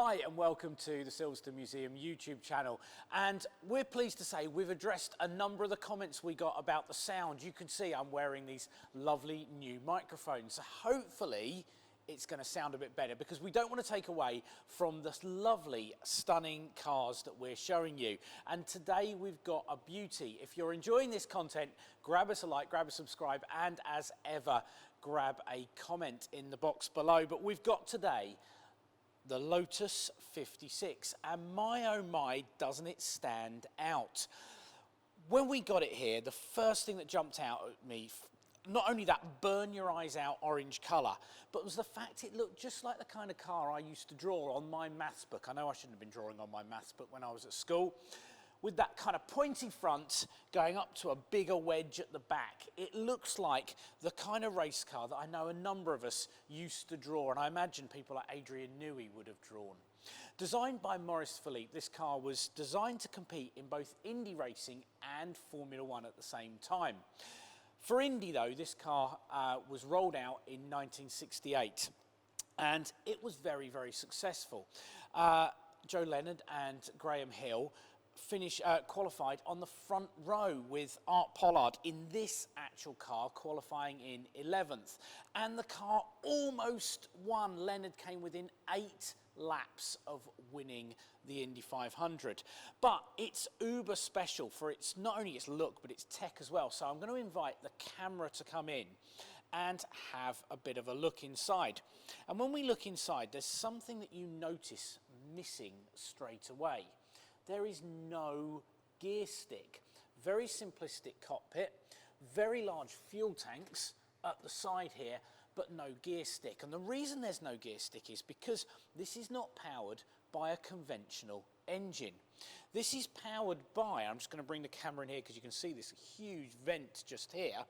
Hi and welcome to the Silverstone Museum YouTube channel, and we're pleased to say we've addressed a number of the comments we got about the sound. You can see I'm wearing these lovely new microphones, so hopefully it's going to sound a bit better because we don't want to take away from the lovely, stunning cars that we're showing you. And today we've got a beauty. If you're enjoying this content, grab us a like, grab a subscribe, and as ever, grab a comment in the box below. But we've got today the Lotus 56, and my oh my, doesn't it stand out. When we got it here, the first thing that jumped out at me, not only that burn your eyes out orange colour, but was the fact it looked just like the kind of car I used to draw on my maths book. I know I shouldn't have been drawing on my maths book when I was at school. With that kind of pointy front going up to a bigger wedge at the back. It looks like the kind of race car that I know a number of us used to draw, and I imagine people like Adrian Newey would have drawn. Designed by Maurice Philippe, this car was designed to compete in both Indy racing and Formula One at the same time. For Indy though, this car was rolled out in 1968, and it was very, very successful. Joe Leonard and Graham Hill qualified on the front row with Art Pollard in this actual car, qualifying in 11th. And the car almost won. Leonard came within 8 laps of winning the Indy 500. But it's uber special for its not only its look, but its tech as well. So I'm going to invite the camera to come in and have a bit of a look inside. And when we look inside, there's something that you notice missing straight away. There is no gear stick. Very simplistic cockpit, very large fuel tanks up the side here, but no gear stick. And the reason there's no gear stick is because this is not powered by a conventional engine. This is powered by, I'm just going to bring the camera in here because you can see this huge vent just here.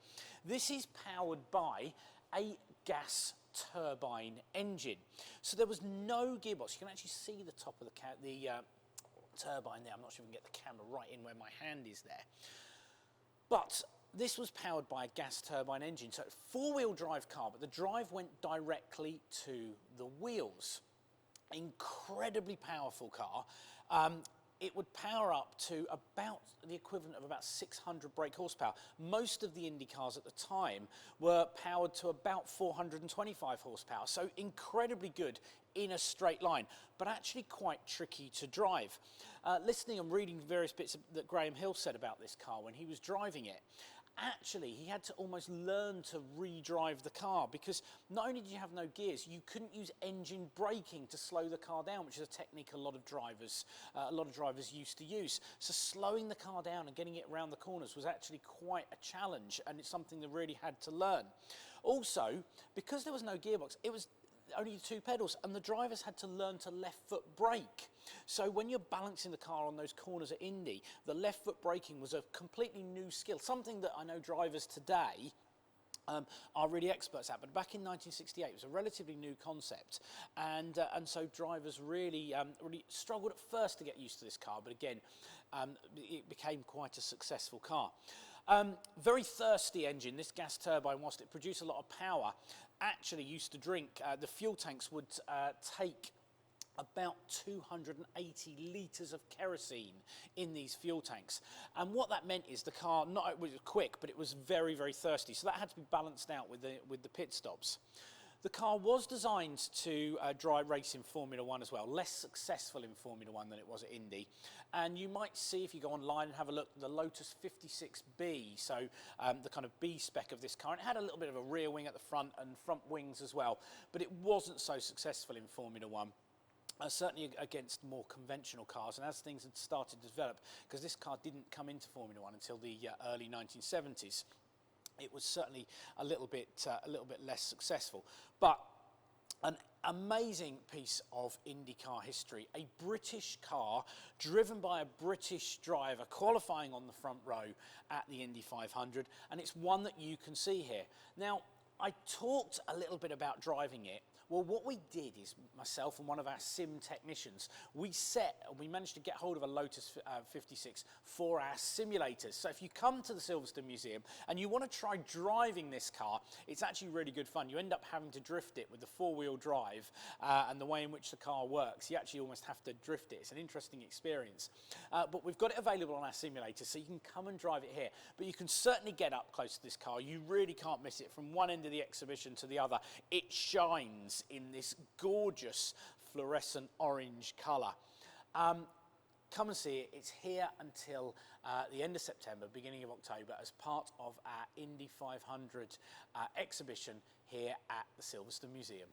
This is powered by a gas turbine engine. So there was no gearbox. You can actually see the top of the turbine there. I'm not sure if we can get the camera right in where my hand is there. But this was powered by a gas turbine engine, so four-wheel drive car, but the drive went directly to the wheels. Incredibly powerful car. It would power up to about the equivalent of about 600 brake horsepower. Most of the Indy cars at the time were powered to about 425 horsepower, so incredibly good in a straight line, but actually quite tricky to drive. Listening and reading various bits that Graham Hill said about this car when he was driving it, actually he had to almost learn to re-drive the car because not only did you have no gears, you couldn't use engine braking to slow the car down, which is a technique a lot of drivers used to use. So slowing the car down and getting it around the corners was actually quite a challenge, and it's something that really had to learn. Also, because there was no gearbox, it was only 2 pedals, and the drivers had to learn to left foot brake. So when you're balancing the car on those corners at Indy, the left foot braking was a completely new skill, something that I know drivers today are really experts at, but back in 1968 it was a relatively new concept, and so drivers really struggled at first to get used to this car, but again it became quite a successful car. Very thirsty engine. This gas turbine, whilst it produced a lot of power, actually used to drink, the fuel tanks would take about 280 litres of kerosene in these fuel tanks. And what that meant is the car, not it was quick, but it was very, very thirsty. So that had to be balanced out with the pit stops. The car was designed to race in Formula One as well, less successful in Formula One than it was at Indy. And you might see, if you go online and have a look, the Lotus 56B, so the kind of B spec of this car. And it had a little bit of a rear wing at the front and front wings as well, but it wasn't so successful in Formula One. Certainly against more conventional cars, and as things had started to develop, because this car didn't come into Formula One until the early 1970s, it was certainly a little bit less successful. But an amazing piece of IndyCar history, a British car driven by a British driver qualifying on the front row at the Indy 500, and it's one that you can see here. Now, I talked a little bit about driving it Well, what we did is, myself and one of our sim technicians, we managed to get hold of a Lotus 56 for our simulators. So if you come to the Silverstone Museum and you want to try driving this car, it's actually really good fun. You end up having to drift it with the four-wheel drive and the way in which the car works. You actually almost have to drift it. It's an interesting experience. But we've got it available on our simulator, so you can come and drive it here. But you can certainly get up close to this car. You really can't miss it. From one end of the exhibition to the other, it shines in this gorgeous fluorescent orange colour. Come and see it. It's here until the end of September, beginning of October, as part of our Indy 500 exhibition here at the Silverstone Museum.